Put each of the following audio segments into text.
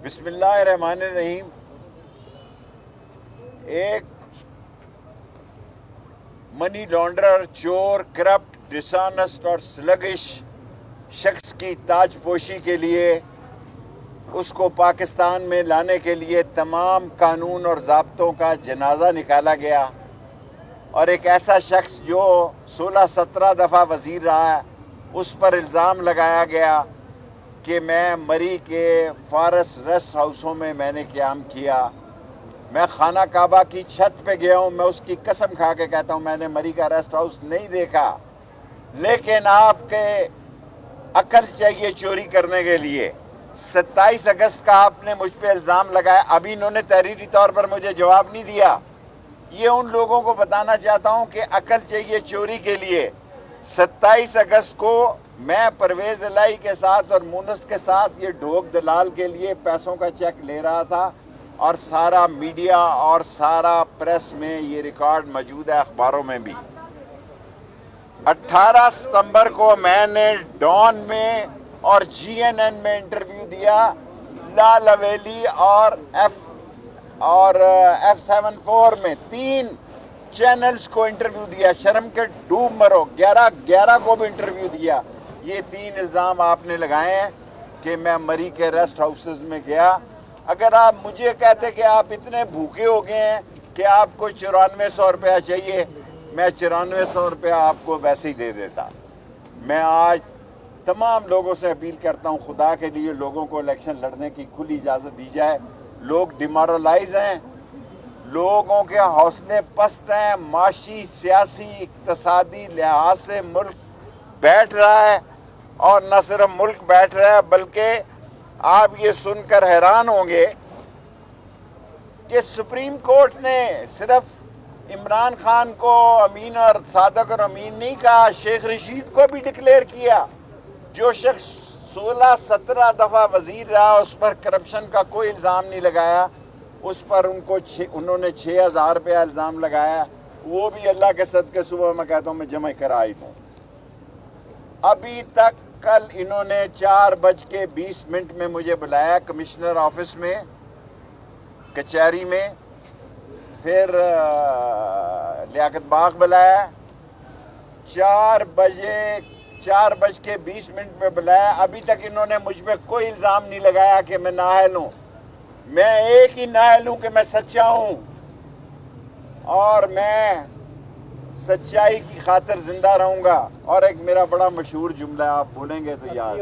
بسم اللہ الرحمن الرحیم. ایک منی لانڈرر، چور، کرپٹ، ڈسانسٹ اور سلگش شخص کی تاج پوشی کے لیے اس کو پاکستان میں لانے کے لیے تمام قانون اور ضابطوں کا جنازہ نکالا گیا، اور ایک ایسا شخص جو 16-17 دفعہ وزیر رہا ہے اس پر الزام لگایا گیا کہ میں مری کے فارس ریسٹ ہاؤسوں میں نے قیام کیا. میں خانہ کعبہ کی چھت پہ گیا ہوں، میں اس کی قسم کھا کے کہتا ہوں میں نے مری کا ریسٹ ہاؤس نہیں دیکھا، لیکن آپ کے عقل چاہیے چوری کرنے کے لیے. 27 اگست کا آپ نے مجھ پہ الزام لگایا، ابھی انہوں نے تحریری طور پر مجھے جواب نہیں دیا. یہ ان لوگوں کو بتانا چاہتا ہوں کہ عقل چاہیے چوری کے لیے. 27 اگست کو میں پرویز الہی کے ساتھ اور مونس کے ساتھ یہ ڈھوک دلال کے لیے پیسوں کا چیک لے رہا تھا، اور سارا میڈیا اور سارا پریس میں یہ ریکارڈ موجود ہے، اخباروں میں بھی. 18 ستمبر کو میں نے ڈان میں اور جی این این میں انٹرویو دیا، لال حویلی اور F74 میں 3 چینلز کو انٹرویو دیا. شرم کے ڈوب مرو. 11 کو بھی انٹرویو دیا. یہ 3 الزام آپ نے لگائے ہیں کہ میں مری کے ریسٹ ہاؤسز میں گیا. اگر آپ مجھے کہتے کہ آپ اتنے بھوکے ہو گئے ہیں کہ آپ کو 9400 روپیہ چاہیے، میں 9400 روپیہ آپ کو ویسے ہی دے دیتا. میں آج تمام لوگوں سے اپیل کرتا ہوں، خدا کے لیے لوگوں کو الیکشن لڑنے کی کھلی اجازت دی جائے. لوگ ڈیمورلائز ہیں، لوگوں کے حوصلے پست ہیں، معاشی، سیاسی، اقتصادی لحاظ سے ملک بیٹھ رہا ہے، اور نہ صرف ملک بیٹھ رہا ہے بلکہ آپ یہ سن کر حیران ہوں گے کہ سپریم کورٹ نے صرف عمران خان کو امین اور صادق اور امین نہیں کہا، شیخ رشید کو بھی ڈکلیئر کیا. جو شخص 16-17 دفعہ وزیر رہا اس پر کرپشن کا کوئی الزام نہیں لگایا، اس پر انہوں نے 6000 روپیہ الزام لگایا. وہ بھی اللہ کے صدقے صبح میں کہتا ہوں میں جمع کرائی دوں. ابھی تک کل انہوں نے 4:20 میں مجھے بلایا کمشنر آفس میں، کچہری میں، پھر لیاقت باغ بلایا، 4:20 پہ بلایا. ابھی تک انہوں نے مجھ پہ کوئی الزام نہیں لگایا کہ میں نااہل ہوں. میں ایک ہی نااہل ہوں کہ میں سچا ہوں، اور میں سچائی کی خاطر زندہ رہوں گا. اور ایک میرا بڑا مشہور جملہ آپ بولیں گے تو یاد،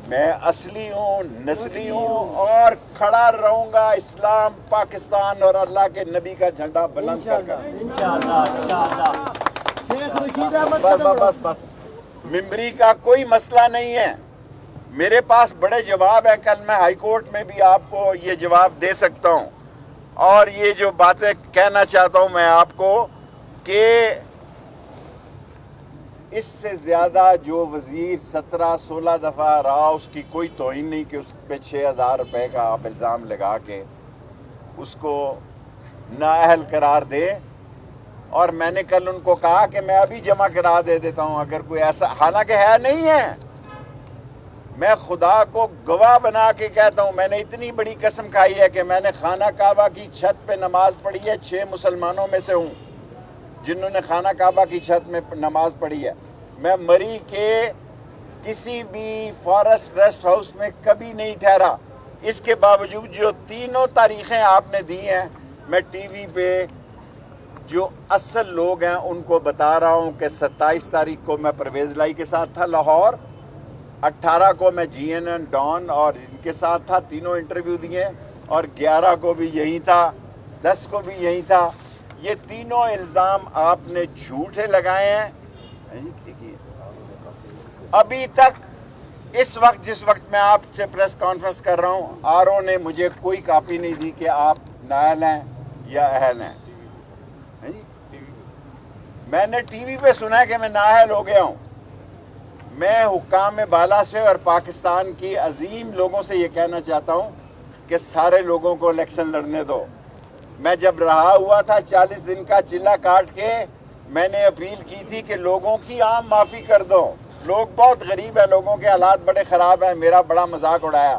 میں اصلی ہوں، نسلی ہوں، اور کھڑا رہوں گا اسلام، پاکستان اور اللہ کے نبی کا جھنڈا بلند کر کر. بس ممبری کا کوئی مسئلہ نہیں ہے. میرے پاس بڑے جواب ہیں، کل میں ہائی کورٹ میں بھی آپ کو یہ جواب دے سکتا ہوں. اور یہ جو باتیں کہنا چاہتا ہوں میں آپ کو کہ اس سے زیادہ جو وزیر 17-16 دفعہ رہا اس کی کوئی توہین نہیں کہ اس پہ 6000 روپے کا آپ الزام لگا کے اس کو نااہل قرار دے. اور میں نے کل ان کو کہا کہ میں ابھی جمع کرا دے دیتا ہوں اگر کوئی ایسا، حالانکہ ہے نہیں ہے. میں خدا کو گواہ بنا کے کہتا ہوں، میں نے اتنی بڑی قسم کھائی ہے کہ میں نے خانہ کعبہ کی چھت پہ نماز پڑھی ہے. 6 مسلمانوں میں سے ہوں جنہوں نے خانہ کعبہ کی چھت میں نماز پڑھی ہے. میں مری کے کسی بھی فارسٹ ریسٹ ہاؤس میں کبھی نہیں ٹھہرا. اس کے باوجود جو 3 تاریخیں آپ نے دی ہیں، میں ٹی وی پہ جو اصل لوگ ہیں ان کو بتا رہا ہوں کہ 27 تاریخ کو میں پرویز الہی کے ساتھ تھا لاہور، 18 کو میں جی این این، ڈان اور ان کے ساتھ تھا، 3 انٹرویو دیے، اور 11 کو بھی یہی تھا، 10 کو بھی یہی تھا. یہ 3 الزام آپ نے جھوٹے لگائے ہیں. ابھی تک اس وقت جس وقت میں آپ سے پریس کانفرنس کر رہا ہوں، آر او نے مجھے کوئی کاپی نہیں دی کہ آپ نااہل ہیں یا اہل ہیں. میں نے ٹی وی پہ سنا ہے کہ میں نااہل ہو گیا ہوں. میں حکام بالا سے اور پاکستان کی عظیم لوگوں سے یہ کہنا چاہتا ہوں کہ سارے لوگوں کو الیکشن لڑنے دو. میں جب رہا ہوا تھا 40 دن کا چلہ کاٹ کے، میں نے اپیل کی تھی کہ لوگوں کی عام معافی کر دو. لوگ بہت غریب ہیں، لوگوں کے حالات بڑے خراب ہیں. میرا بڑا مذاق اڑایا.